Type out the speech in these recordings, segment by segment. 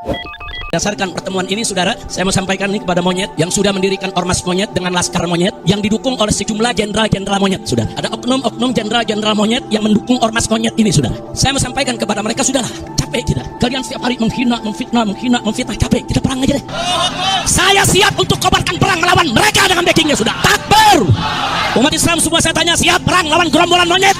Berdasarkan pertemuan ini, saudara, saya mau sampaikan ini kepada monyet yang sudah mendirikan ormas monyet dengan laskar monyet yang didukung oleh sejumlah jenderal-jenderal monyet, saudara. Ada oknum-oknum jenderal-jenderal monyet yang mendukung ormas monyet ini, saudara. Saya mau sampaikan kepada mereka, sudahlah, capek kita. Kalian setiap hari menghina, memfitnah, capek. Kita perang aja deh. Saya siap untuk kobarkan perang melawan mereka dengan backingnya, sudah. Takbir! Umat Islam semua saya tanya, siap perang lawan gerombolan monyet?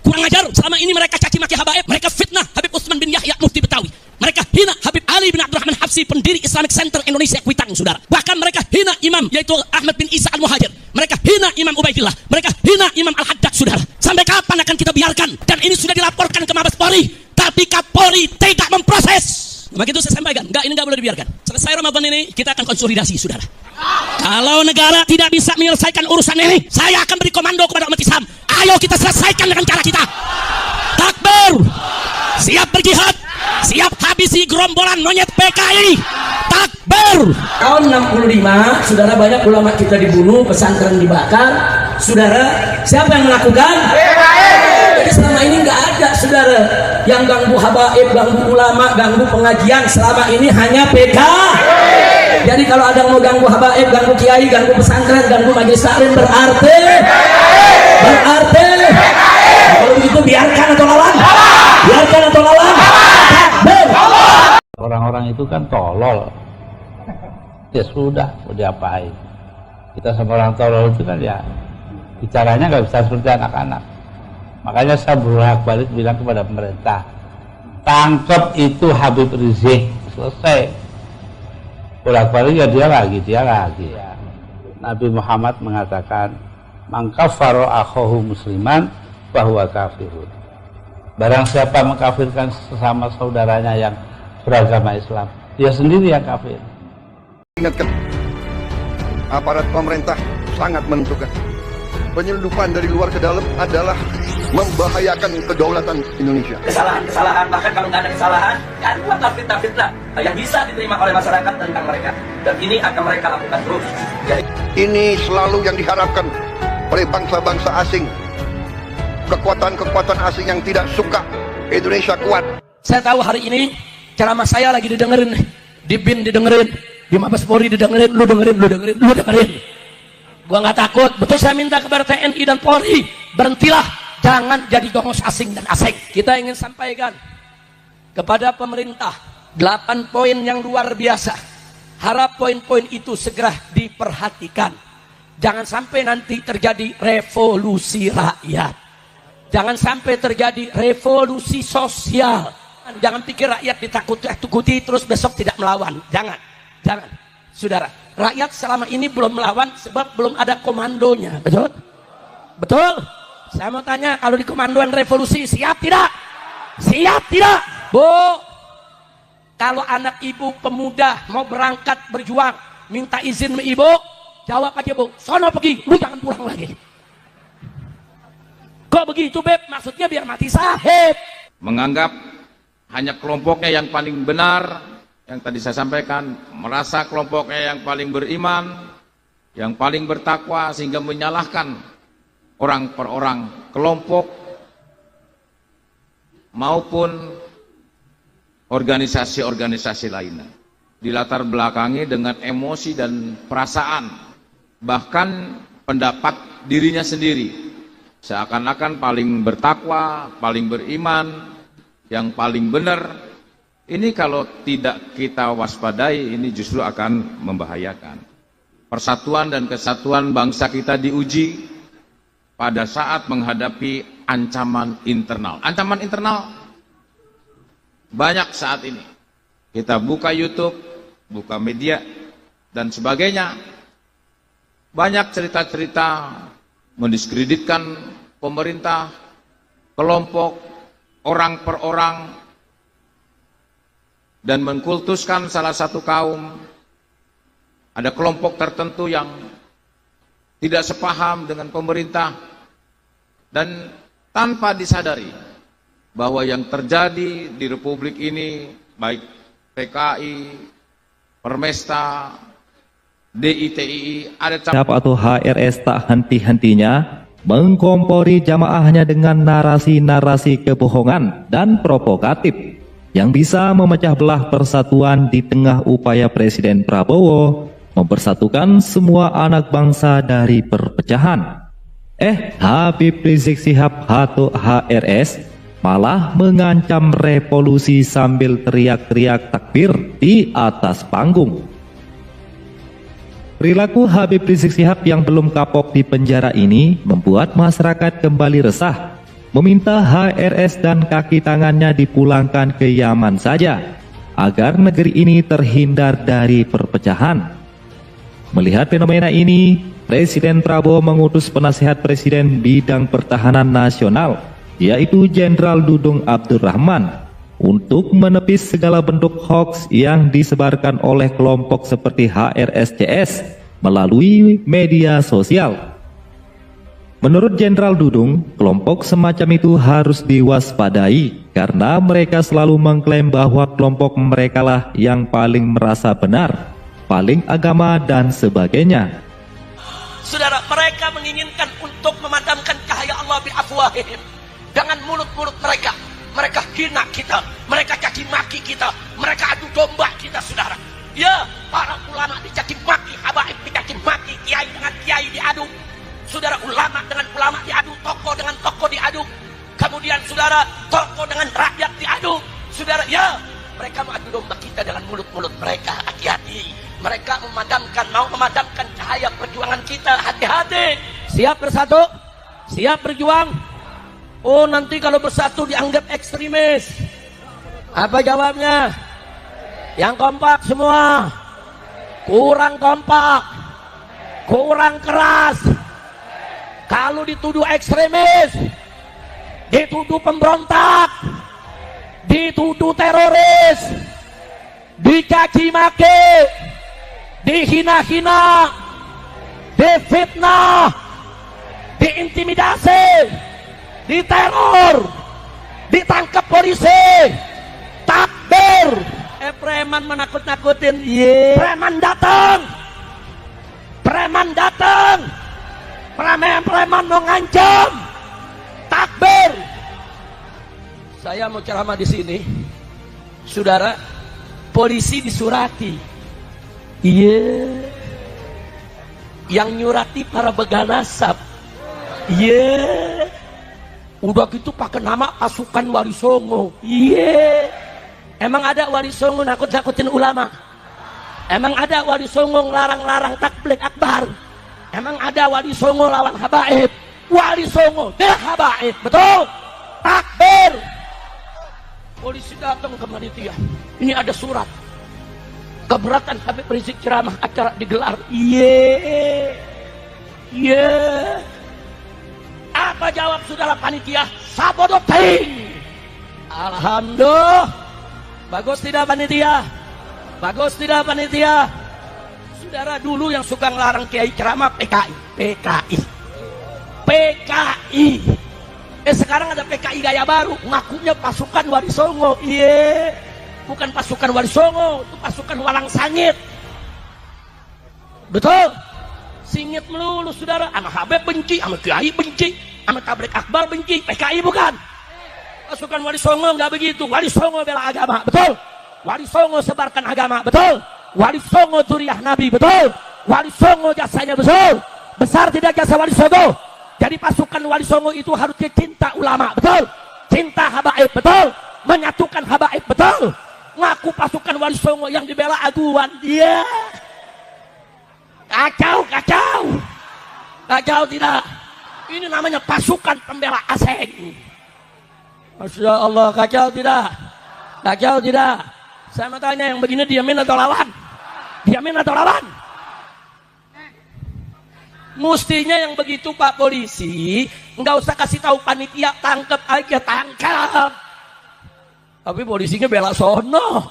Kurang ajar, selama ini mereka caci maki Habaib, mereka fitnah Habib Utsman bin Yahya Mufti Betawi. Mereka hina Habib Ali bin Abdurrahman Habsyi, pendiri Islamic Center Indonesia Kuitang, saudara. Bahkan mereka hina imam, yaitu Ahmad bin Isa Al-Muhajir. Mereka hina Imam Ubaidillah. Mereka hina Imam Al-Haddad, saudara. Sampai kapan akan kita biarkan? Dan ini sudah dilaporkan ke Mabes Polri, tapi Kapolri tidak memproses. Begitu saya sampaikan, ini enggak boleh dibiarkan. Selesai Ramadan ini, kita akan konsolidasi, saudara. Kalau negara tidak bisa menyelesaikan urusan ini, saya akan beri komando kepada umat Islam. Ayo kita selesaikan dengan cara kita. Takbir! Siap berjihad, siap habisi gerombolan monyet PKI. Takbir! Tahun 65, saudara, banyak ulama kita dibunuh, pesantren dibakar. Saudara, siapa yang melakukan? PKI! Jadi selama ini nggak ada, saudara, yang ganggu habaib, ganggu ulama, ganggu pengajian. Selama ini hanya PKI. Jadi kalau ada yang mau ganggu habaib, ganggu kiai, ganggu pesantren, ganggu majelis taklim, berarti kalau begitu biarkan atau lawan? Biarkan atau lawan? Takbir! Orang-orang itu kan tolol. Ya sudah, mau diapain? Kita sama orang tolol itu kan ya bicaranya nggak bisa seperti anak-anak. Makanya saya bolak-balik bilang kepada pemerintah, tangkap itu Habib Rizik, selesai. Bolak-balik ya dia lagi. Nabi Muhammad mengatakan, man kafara akhahu musliman bahwa kafirun. Barang siapa mengkafirkan sesama saudaranya yang beragama Islam, dia sendiri yang kafir. Ingatkan, aparat pemerintah sangat menentukan. Penyelundupan dari luar ke dalam adalah membahayakan kedaulatan Indonesia. Kesalahan, bahkan kalau nggak ada kesalahan, ya buatlah fitnah yang bisa diterima oleh masyarakat tentang mereka. Dan ini akan mereka lakukan terus. Jadi, ini selalu yang diharapkan oleh bangsa-bangsa asing. Kekuatan-kekuatan asing yang tidak suka Indonesia kuat. saya tahu hari ini ceramah saya lagi didengerin, di BIN didengerin, di Mabes Polri didengerin, lu dengerin. Gua nggak takut. Betul, saya minta kepada TNI dan Polri, berhentilah, jangan jadi dongos asing dan asing. Kita ingin sampaikan kepada pemerintah 8 poin yang luar biasa. Harap poin-poin itu segera diperhatikan. Jangan sampai nanti terjadi revolusi rakyat. Jangan sampai terjadi revolusi sosial. Jangan pikir rakyat ditakut-takuti terus besok tidak melawan. Jangan. Saudara, rakyat selama ini belum melawan sebab belum ada komandonya. Betul? Saya mau tanya, kalau di komandoan revolusi siap tidak? Siap tidak? Bu, kalau anak ibu pemuda mau berangkat berjuang, minta izin sama ibu, jawab aja, Bu, sono pergi, lu jangan pulang lagi. Kok begitu, Beb? Maksudnya biar mati sahib. Menganggap hanya kelompoknya yang paling benar, yang tadi saya sampaikan, merasa kelompoknya yang paling beriman, yang paling bertakwa, sehingga menyalahkan orang per orang, kelompok maupun organisasi-organisasi lainnya. Dilatar belakangi dengan emosi dan perasaan, bahkan pendapat dirinya sendiri. Seakan-akan paling bertakwa, paling beriman, yang paling benar. Ini kalau tidak kita waspadai, ini justru akan membahayakan. Persatuan dan kesatuan bangsa kita diuji pada saat menghadapi ancaman internal. Ancaman internal banyak saat ini. Kita buka YouTube, buka media, dan sebagainya. Banyak cerita-cerita mendiskreditkan pemerintah, kelompok, orang per orang, dan mengkultuskan salah satu kaum. Ada kelompok tertentu yang tidak sepaham dengan pemerintah, dan tanpa disadari bahwa yang terjadi di Republik ini, baik PKI, Permesta, DITII, ada atau HRS tak henti-hentinya mengkompori jamaahnya dengan narasi-narasi kebohongan dan provokatif. yang bisa memecah belah persatuan di tengah upaya Presiden Prabowo mempersatukan semua anak bangsa dari perpecahan. Habib Rizik Syihab atau HRS malah mengancam revolusi sambil teriak-teriak takbir di atas panggung. Perilaku Habib Rizik Syihab yang belum kapok di penjara ini membuat masyarakat kembali resah, meminta HRS dan kaki tangannya dipulangkan ke Yaman saja, agar negeri ini terhindar dari perpecahan. Melihat fenomena ini, Presiden Prabowo mengutus penasihat Presiden bidang pertahanan nasional, yaitu Jenderal Dudung Abdurrahman, untuk menepis segala bentuk hoaks yang disebarkan oleh kelompok seperti HRSCS melalui media sosial. Menurut Jenderal Dudung, kelompok semacam itu harus diwaspadai karena mereka selalu mengklaim bahwa kelompok mereka lah yang paling merasa benar, paling agama dan sebagainya. Saudara, mereka menginginkan untuk memadamkan cahaya Allah bi afwahihim dengan mulut-mulut mereka. Mereka hina kita, mereka caci maki kita, mereka adu domba kita, saudara. Ya, para ulama dicaci maki, habaib dicaci maki, kiai dengan kiai diadu. Saudara, ulama dengan ulama diadu, tokoh dengan tokoh diadu. Kemudian saudara, tokoh dengan rakyat diadu. Saudara, ya, mereka mengadu domba kita dengan mulut-mulut mereka. Hati-hati, mereka mau memadamkan cahaya perjuangan kita. Hati-hati. Siap bersatu? Siap berjuang? Oh, nanti kalau bersatu dianggap ekstremis. Apa jawabnya? Yang kompak semua. Kurang kompak, kurang keras. Kalau dituduh ekstremis, dituduh pemberontak, dituduh teroris, dicaci maki, dihina-hina, difitnah, diintimidasi, diteror, ditangkap polisi, takbir, preman menakut-nakutin, preman datang, preman mengancam, takbir. Saya mau ceramah di sini, saudara. Polisi disurati, yang nyurati para beganasab, udah gitu pakai nama pasukan Wali Songo, Emang ada Wali Songo nakut-nakutin ulama? Emang ada Wali Songo ngelarang-larang takbir akbar? Emang ada Wali Songo lawan habaib? Wali Songo dia habaib, betul? Takbir. Polisi datang ke panitia, ini ada surat keberatan Habib Rizik ceramah acara digelar. Apa jawab saudara panitia? Sabodoting. Alhamdulillah. Bagus tidak panitia? Bagus tidak panitia? Saudara, dulu yang suka ngelarang kiai ceramah PKI. Sekarang ada PKI gaya baru, ngakunya pasukan Wali Songo. Bukan pasukan Wali Songo, itu pasukan Walang Sangit. Betul? Singit melulu saudara. Sama Habib benci, sama kiai benci, sama tablik akbar benci. PKI bukan. Pasukan Wali Songo nggak begitu. Wali Songo bela agama, betul? Wali Songo sebarkan agama, betul? Wali Songo zuriyah Nabi, betul? Wali Songo jasanya betul. Besar tidak jasa Wali Songo? Jadi pasukan Wali Songo itu harus cinta ulama, betul? Cinta habaib, betul? Menyatukan habaib, betul? Ngaku pasukan Wali Songo yang dibela aguan, kacau tidak? Ini namanya pasukan pembela asing. Masya Allah, kacau tidak? Kacau tidak? Saya mau tanya, yang begini diamin atau lawan? Diamin atau lawan? Mestinya yang begitu Pak Polisi, nggak usah kasih tahu panitia, tangkap aja, tangkap. Tapi polisinya bela sono.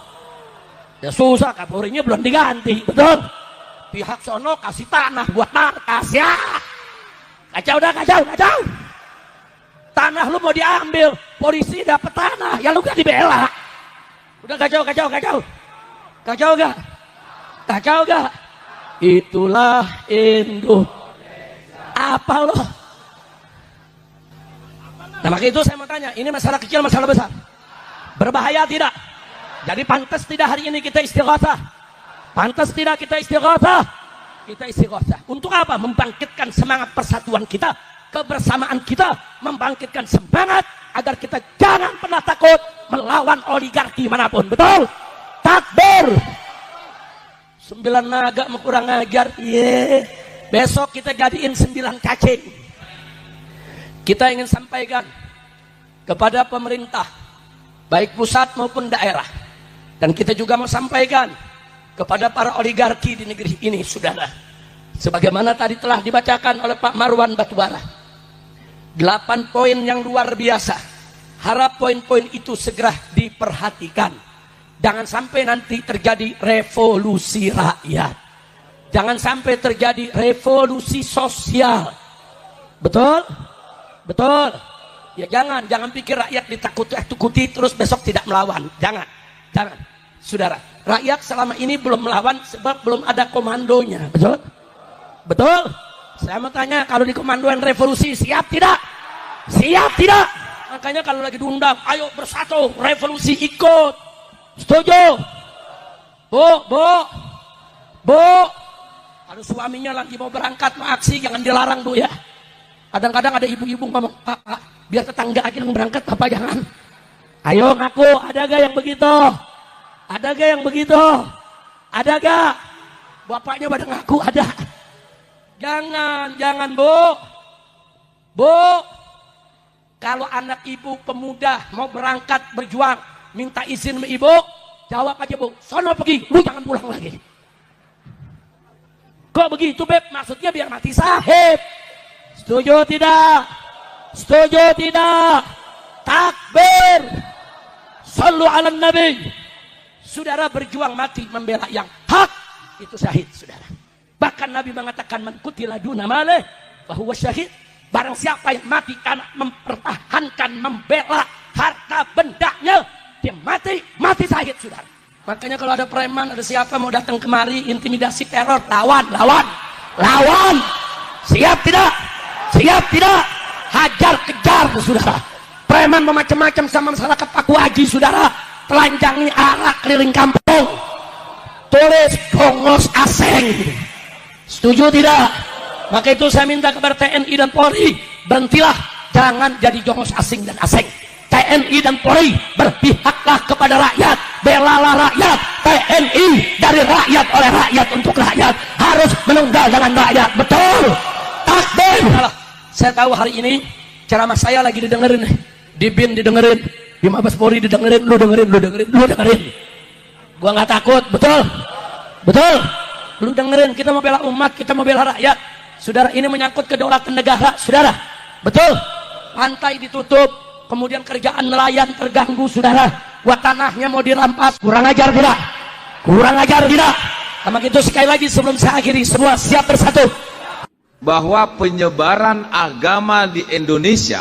Ya susah, Kapolrinya belum diganti, betul? Pihak sono kasih tanah buat markas, ya. Kacau dah, kacau. Tanah lu mau diambil, polisi dapat tanah, ya lu gak dibela. Udah kacau. Kacau gak? Itulah Indo. Apa lo? Nah, maka itu saya mau tanya, ini masalah kecil, masalah besar? Berbahaya tidak? Jadi pantas tidak hari ini kita istighatsah? Pantas tidak kita istighatsah? Kita istighatsah. Untuk apa? Membangkitkan semangat persatuan kita, kebersamaan kita, membangkitkan semangat agar kita jangan pernah takut melawan oligarki manapun. Betul? Takbir. 9 naga mau kurang ajar. Besok kita jadiin 9 cacing. Kita ingin sampaikan kepada pemerintah, baik pusat maupun daerah. Dan kita juga mau sampaikan kepada para oligarki di negeri ini, saudara. Sebagaimana tadi telah dibacakan oleh Pak Marwan Batubara. 8 poin yang luar biasa. Harap poin-poin itu segera diperhatikan. Jangan sampai nanti terjadi revolusi rakyat. Jangan sampai terjadi revolusi sosial. Betul? Betul. Ya jangan pikir rakyat ditakuti terus besok tidak melawan. Jangan. Saudara, rakyat selama ini belum melawan sebab belum ada komandonya. Betul? Betul? Saya mau tanya, kalau dikomandoin revolusi siap tidak? Siap tidak? Makanya kalau lagi diundang, ayo bersatu, revolusi ikut. Setuju? Bu, kalau suaminya lagi mau berangkat mau aksi, jangan dilarang bu ya. Kadang-kadang ada ibu-ibu ngomong, Pak, biar tetangga aja yang berangkat, apa jangan? Ayo ngaku, ada gak yang begitu? Ada gak yang begitu? Ada gak? Bapaknya pada ngaku ada. Jangan bu. Kalau anak ibu pemuda mau berangkat berjuang, minta izin sama ibu, jawab aja bu, sono pergi, lu jangan pulang lagi. Kok begitu beb? Maksudnya biar mati sahib. Setuju tidak? Setuju tidak? Takbir. Sallu ala nabi. Saudara berjuang mati membela yang hak, itu syahid saudara. Bahkan Nabi mengatakan man qutila duna malih fahuwa syahid. Barang siapa yang mati karena mempertahankan, membela harta bendanya, dia mati syahid saudara. Makanya kalau ada preman, ada siapa mau datang kemari intimidasi teror, lawan. Siap tidak? Siap tidak? Hajar kejar saudara. Preman macam-macam sama masyarakat Paku Haji saudara. Telanjangi arak keliling kampung. Tulis Jongos Aseng. Setuju tidak? Maka itu saya minta kepada TNI dan Polri, berhentilah, jangan jadi jongos asing dan asing. TNI dan Polri berpihaklah kepada rakyat, belalah rakyat. TNI dari rakyat, oleh rakyat, untuk rakyat, harus menunggal dengan rakyat. Betul? Takbir. Saya tahu hari ini ceramah saya lagi didengerin, di BIN didengerin, di Mabes Polri didengerin, lu dengerin. Gua nggak takut, betul? Lu dengerin, kita mau bela umat, kita mau bela rakyat. Saudara, ini menyangkut kedaulatan negara, saudara. Betul? Pantai ditutup, kemudian kerjaan nelayan terganggu, saudara. Buat tanahnya mau dirampas, kurang ajar tidak? Sama itu sekali lagi sebelum saya akhiri, semua siap bersatu. Bahwa penyebaran agama di Indonesia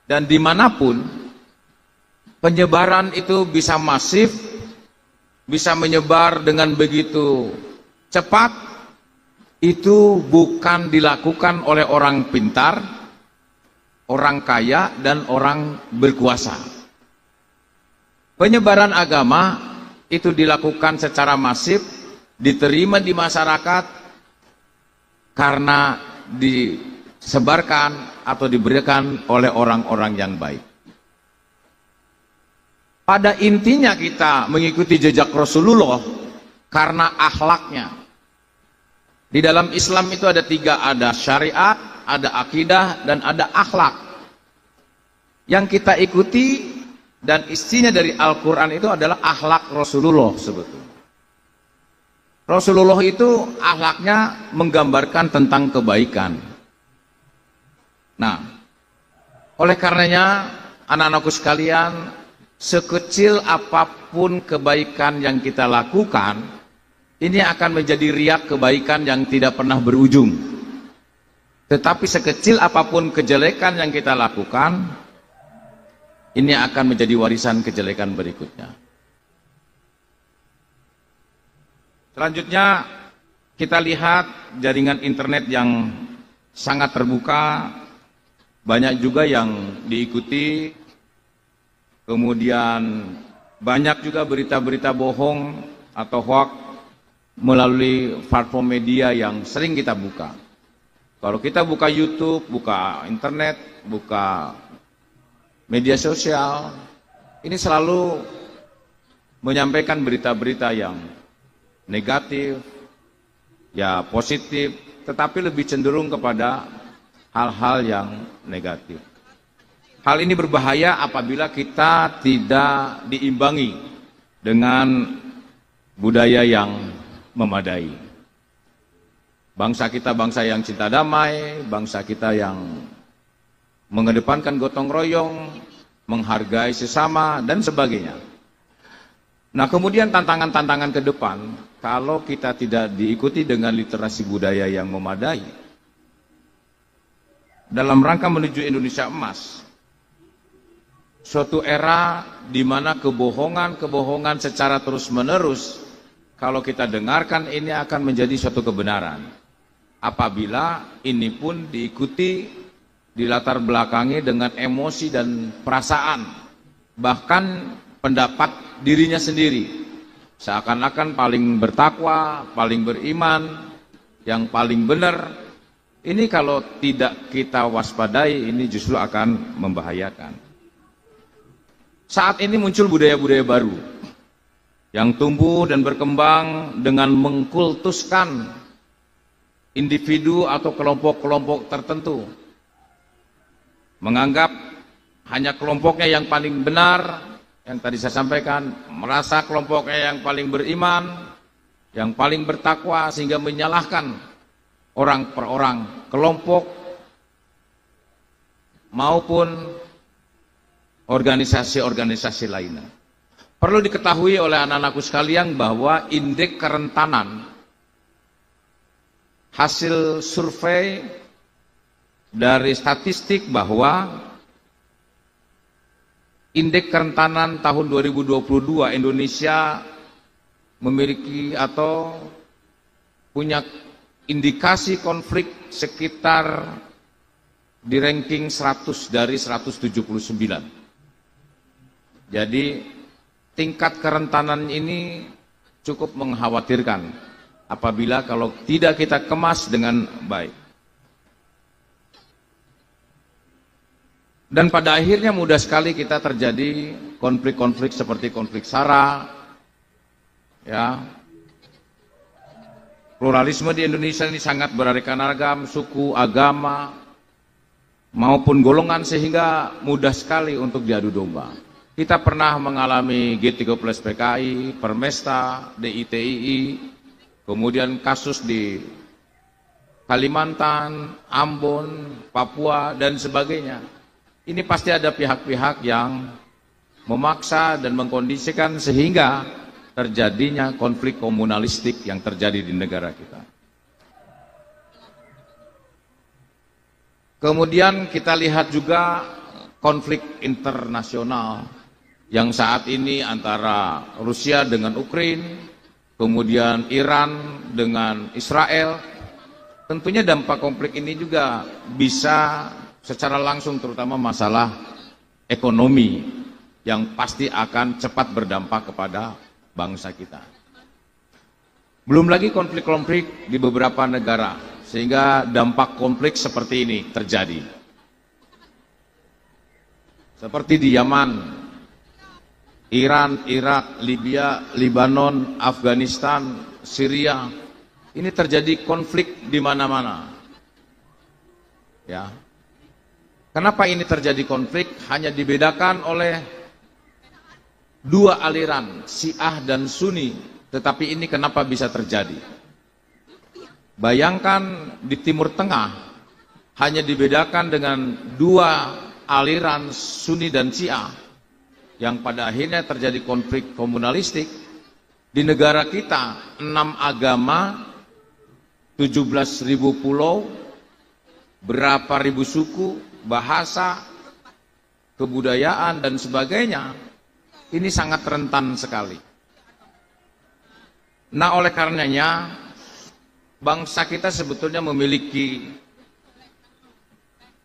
dan dimanapun, penyebaran itu bisa masif, bisa menyebar dengan begitu cepat. Itu bukan dilakukan oleh orang pintar, orang kaya, dan orang berkuasa. Penyebaran agama itu dilakukan secara masif, diterima di masyarakat karena disebarkan atau diberikan oleh orang-orang yang baik. Pada intinya kita mengikuti jejak Rasulullah karena akhlaknya. Di dalam Islam itu ada 3, ada syariat, ada akidah, dan ada akhlak. Yang kita ikuti dan isinya dari Al-Quran itu adalah akhlak Rasulullah sebetulnya. Rasulullah itu akhlaknya menggambarkan tentang kebaikan. Nah, oleh karenanya anak-anakku sekalian, sekecil apapun kebaikan yang kita lakukan, ini akan menjadi riak kebaikan yang tidak pernah berujung. Tetapi sekecil apapun kejelekan yang kita lakukan, ini akan menjadi warisan kejelekan berikutnya. Selanjutnya kita lihat jaringan internet yang sangat terbuka, banyak juga yang diikuti, kemudian banyak juga berita-berita bohong atau hoax melalui platform media yang sering kita buka. Kalau kita buka YouTube, buka internet, buka media sosial, ini selalu menyampaikan berita-berita yang negatif, ya positif, tetapi lebih cenderung kepada hal-hal yang negatif. Hal ini berbahaya apabila kita tidak diimbangi dengan budaya yang memadai. Bangsa kita bangsa yang cinta damai, bangsa kita yang mengedepankan gotong royong, menghargai sesama, dan sebagainya. Nah, kemudian tantangan-tantangan ke depan, kalau kita tidak diikuti dengan literasi budaya yang memadai, dalam rangka menuju Indonesia emas, suatu era di mana kebohongan secara terus-menerus, kalau kita dengarkan ini akan menjadi suatu kebenaran. Apabila ini pun diikuti, dilatar belakangi dengan emosi dan perasaan, bahkan pendapat dirinya sendiri, seakan-akan paling bertakwa, paling beriman, yang paling benar. Ini kalau tidak kita waspadai, ini justru akan membahayakan. Saat ini muncul budaya-budaya baru yang tumbuh dan berkembang dengan mengkultuskan individu atau kelompok-kelompok tertentu, menganggap hanya kelompoknya yang paling benar, yang tadi saya sampaikan, merasa kelompoknya yang paling beriman, yang paling bertakwa, sehingga menyalahkan orang per orang, kelompok maupun organisasi-organisasi lainnya. Perlu diketahui oleh anak-anakku sekalian bahwa indeks kerentanan hasil survei dari statistik bahwa indeks kerentanan tahun 2022 Indonesia memiliki atau punya indikasi konflik sekitar di ranking 100 dari 179. Jadi tingkat kerentanan ini cukup mengkhawatirkan apabila kalau tidak kita kemas dengan baik. Dan pada akhirnya mudah sekali kita terjadi konflik-konflik seperti konflik SARA, ya. Pluralisme di Indonesia ini sangat beraneka ragam, suku, agama, maupun golongan, sehingga mudah sekali untuk diadu domba. Kita pernah mengalami G30 PKI, Permesta, DITII, kemudian kasus di Kalimantan, Ambon, Papua, dan sebagainya. Ini pasti ada pihak-pihak yang memaksa dan mengkondisikan sehingga terjadinya konflik komunalistik yang terjadi di negara kita. Kemudian kita lihat juga konflik internasional yang saat ini antara Rusia dengan Ukraina, kemudian Iran dengan Israel. Tentunya dampak konflik ini juga bisa secara langsung, terutama masalah ekonomi yang pasti akan cepat berdampak kepada bangsa kita. Belum lagi konflik-konflik di beberapa negara, sehingga dampak konflik seperti ini terjadi. Seperti di Yaman, Iran, Irak, Libya, Lebanon, Afghanistan, Syria, ini terjadi konflik di mana-mana. Ya. Kenapa ini terjadi konflik? Hanya dibedakan oleh dua aliran, Syiah dan Sunni. Tetapi ini kenapa bisa terjadi? Bayangkan di Timur Tengah hanya dibedakan dengan dua aliran Sunni dan Syiah, yang pada akhirnya terjadi konflik komunalistik. Di negara kita 6 agama, 17.000 pulau, berapa ribu suku, bahasa, kebudayaan, dan sebagainya. Ini sangat rentan sekali. Nah, oleh karenanya bangsa kita sebetulnya memiliki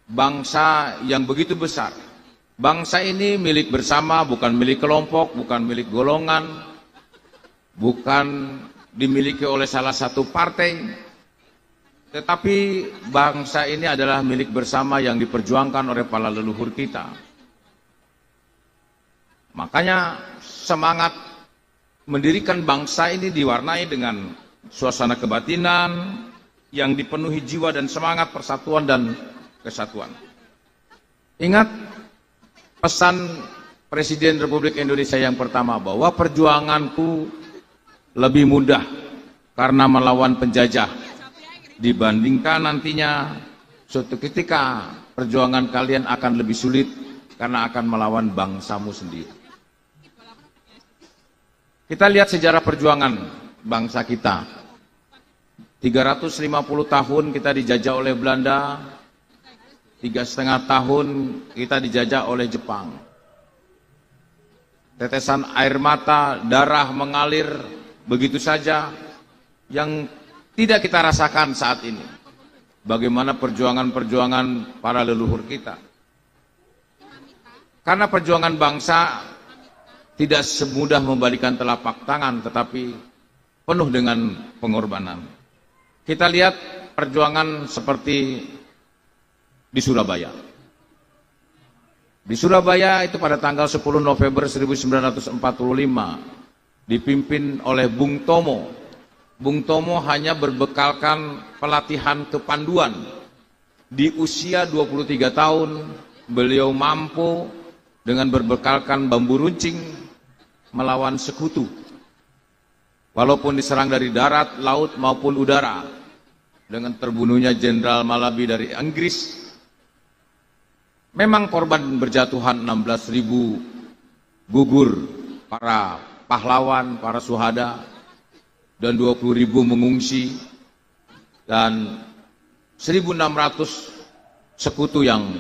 bangsa yang begitu besar, Bangsa ini milik bersama, bukan milik kelompok, bukan milik golongan, bukan dimiliki oleh salah satu partai, tetapi bangsa ini adalah milik bersama yang diperjuangkan oleh para leluhur kita. Makanya semangat mendirikan bangsa ini diwarnai dengan suasana kebatinan yang dipenuhi jiwa dan semangat persatuan dan kesatuan. Ingat pesan Presiden Republik Indonesia yang pertama, bahwa perjuanganku lebih mudah karena melawan penjajah dibandingkan nantinya suatu ketika perjuangan kalian akan lebih sulit karena akan melawan bangsamu sendiri. Kita lihat sejarah perjuangan bangsa kita. 350 tahun kita dijajah oleh Belanda, 3,5 tahun kita dijajah oleh Jepang. Tetesan air mata, darah mengalir begitu saja yang tidak kita rasakan saat ini. Bagaimana perjuangan-perjuangan para leluhur kita. Karena perjuangan bangsa tidak semudah membalikan telapak tangan, tetapi penuh dengan pengorbanan. Kita lihat perjuangan seperti di Surabaya. Di Surabaya itu pada tanggal 10 November 1945 dipimpin oleh Bung Tomo. Bung Tomo hanya berbekalkan pelatihan kepanduan. Di usia 23 tahun beliau mampu dengan berbekalkan bambu runcing melawan sekutu. Walaupun diserang dari darat, laut maupun udara. Dengan terbunuhnya Jenderal Malabi dari Inggris, memang korban berjatuhan 16.000 gugur para pahlawan, para syuhada, dan 20.000 mengungsi, dan 1.600 sekutu yang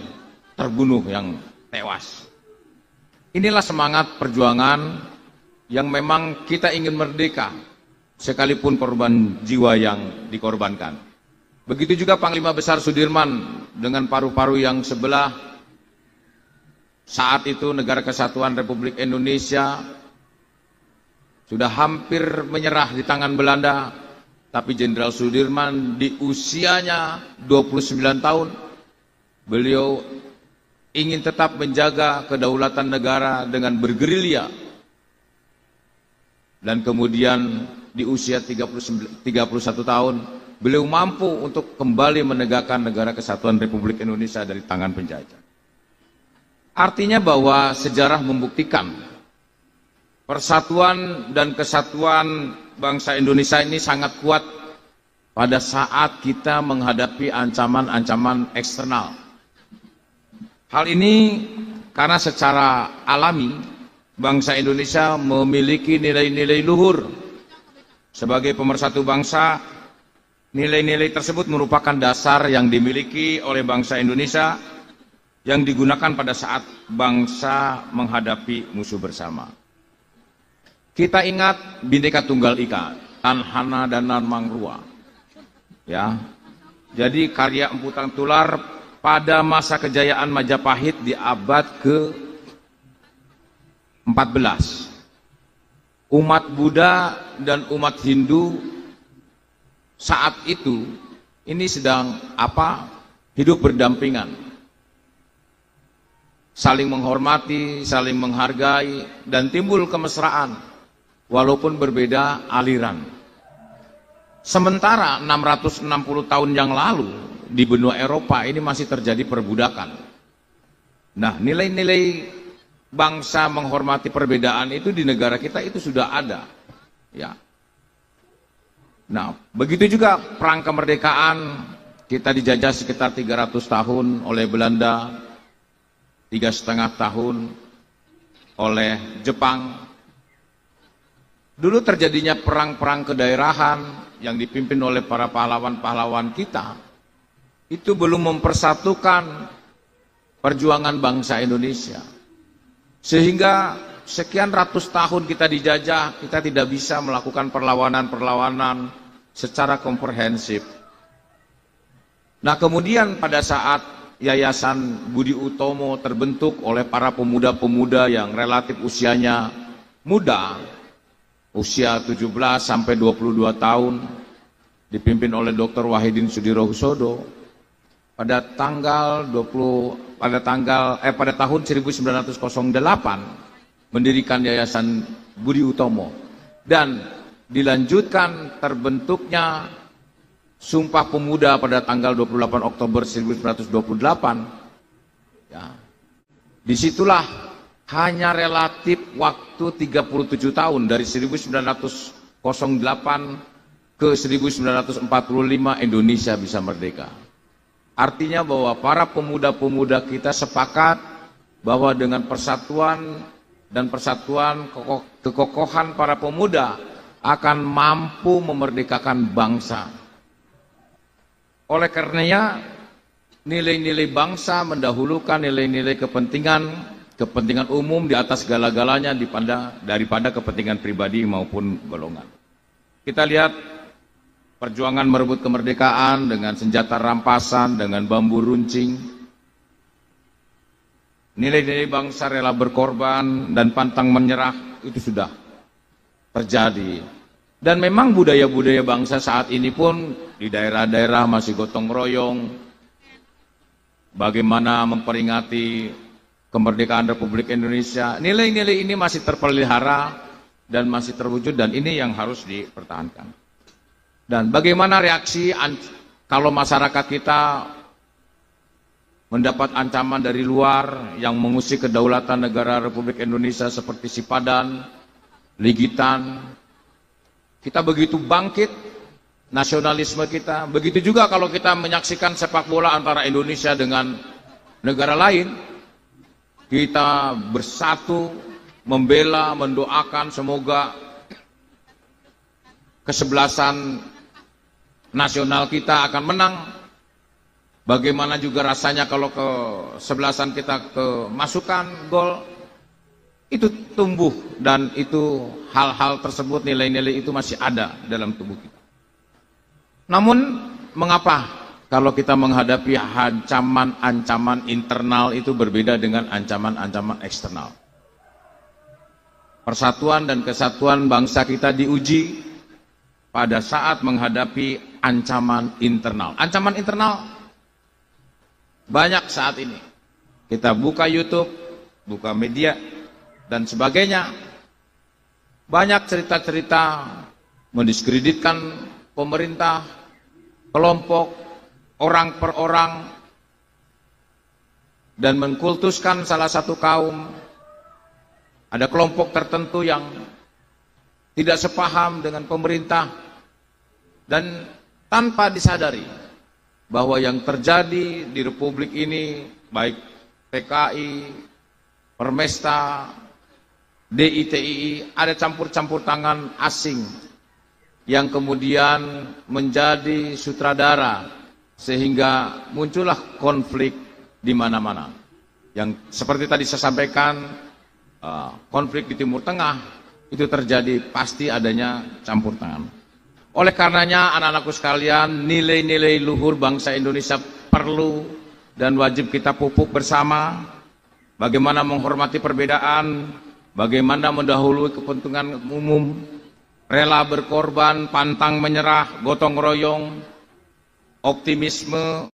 terbunuh, yang tewas. Inilah semangat perjuangan yang memang kita ingin merdeka, sekalipun korban jiwa yang dikorbankan. Begitu juga Panglima Besar Sudirman dengan paru-paru yang sebelah. Saat itu Negara Kesatuan Republik Indonesia sudah hampir menyerah di tangan Belanda, tapi Jenderal Sudirman di usianya 29 tahun, beliau ingin tetap menjaga kedaulatan negara dengan bergerilya. Dan kemudian di usia 31 tahun, beliau mampu untuk kembali menegakkan Negara Kesatuan Republik Indonesia dari tangan penjajah. Artinya bahwa sejarah membuktikan persatuan dan kesatuan bangsa Indonesia ini sangat kuat pada saat kita menghadapi ancaman-ancaman eksternal. Hal ini karena secara alami bangsa Indonesia memiliki nilai-nilai luhur. Sebagai pemersatu bangsa, nilai-nilai tersebut merupakan dasar yang dimiliki oleh bangsa Indonesia yang digunakan pada saat bangsa menghadapi musuh bersama. Kita ingat Bhinneka Tunggal Ika, Tan Hana dan Nan Mangrua. Ya. Jadi karya Empu Tular pada masa kejayaan Majapahit di abad ke-14. Umat Buddha dan umat Hindu saat itu ini sedang hidup berdampingan, saling menghormati, saling menghargai, dan timbul kemesraan walaupun berbeda aliran. Sementara 660 tahun yang lalu di benua Eropa ini masih terjadi perbudakan. Nah, nilai-nilai bangsa menghormati perbedaan itu di negara kita itu sudah ada, ya. Nah, begitu juga perang kemerdekaan, kita dijajah sekitar 300 tahun oleh Belanda, 3,5 tahun oleh Jepang. Dulu terjadinya perang-perang kedaerahan yang dipimpin oleh para pahlawan-pahlawan kita, itu belum mempersatukan perjuangan bangsa Indonesia. Sehingga sekian ratus tahun kita dijajah, kita tidak bisa melakukan perlawanan-perlawanan secara komprehensif. Nah, kemudian pada saat Yayasan Budi Utomo terbentuk oleh para pemuda-pemuda yang relatif usianya muda, usia 17 sampai 22 tahun, dipimpin oleh Dr. Wahidin Sudirohusodo pada tahun 1908 mendirikan Yayasan Budi Utomo, dan dilanjutkan terbentuknya Sumpah Pemuda pada tanggal 28 Oktober 1928. Ya. Disitulah hanya relatif waktu 37 tahun dari 1908 ke 1945 Indonesia bisa merdeka. Artinya bahwa para pemuda-pemuda kita sepakat bahwa dengan persatuan dan kekokohan para pemuda akan mampu memerdekakan bangsa. Oleh karenanya, nilai-nilai bangsa mendahulukan nilai-nilai kepentingan umum di atas segala-galanya daripada kepentingan pribadi maupun golongan. Kita lihat perjuangan merebut kemerdekaan dengan senjata rampasan, dengan bambu runcing. Nilai-nilai bangsa rela berkorban dan pantang menyerah itu sudah terjadi. Dan memang budaya-budaya bangsa saat ini pun di daerah-daerah masih gotong royong, bagaimana memperingati kemerdekaan Republik Indonesia. Nilai-nilai ini masih terpelihara dan masih terwujud, dan ini yang harus dipertahankan. Dan bagaimana reaksi kalau masyarakat kita mendapat ancaman dari luar yang mengusik kedaulatan negara Republik Indonesia seperti Sipadan, Ligitan. Kita begitu bangkit nasionalisme kita. Begitu juga kalau kita menyaksikan sepak bola antara Indonesia dengan negara lain. Kita bersatu, membela, mendoakan semoga kesebelasan nasional kita akan menang. Bagaimana juga rasanya kalau kesebelasan kita kemasukan gol. Itu tumbuh, dan itu hal-hal tersebut, nilai-nilai itu masih ada dalam tubuh kita. Namun mengapa kalau kita menghadapi ancaman-ancaman internal itu berbeda dengan ancaman-ancaman eksternal? Persatuan dan kesatuan bangsa kita diuji pada saat menghadapi ancaman internal. Ancaman internal banyak saat ini. Kita buka YouTube, buka media dan sebagainya, banyak cerita-cerita mendiskreditkan pemerintah, kelompok, orang per orang, dan mengkultuskan salah satu kaum. Ada kelompok tertentu yang tidak sepaham dengan pemerintah, dan tanpa disadari bahwa yang terjadi di Republik ini, baik PKI, Permesta, DITII, ada campur-campur tangan asing yang kemudian menjadi sutradara sehingga muncullah konflik di mana-mana. Yang seperti tadi saya sampaikan, konflik di Timur Tengah itu terjadi pasti adanya campur tangan. Oleh karenanya anak-anakku sekalian, nilai-nilai luhur bangsa Indonesia perlu dan wajib kita pupuk bersama. Bagaimana menghormati perbedaan, bagaimana mendahului kepentingan umum, rela berkorban, pantang menyerah, gotong royong, optimisme,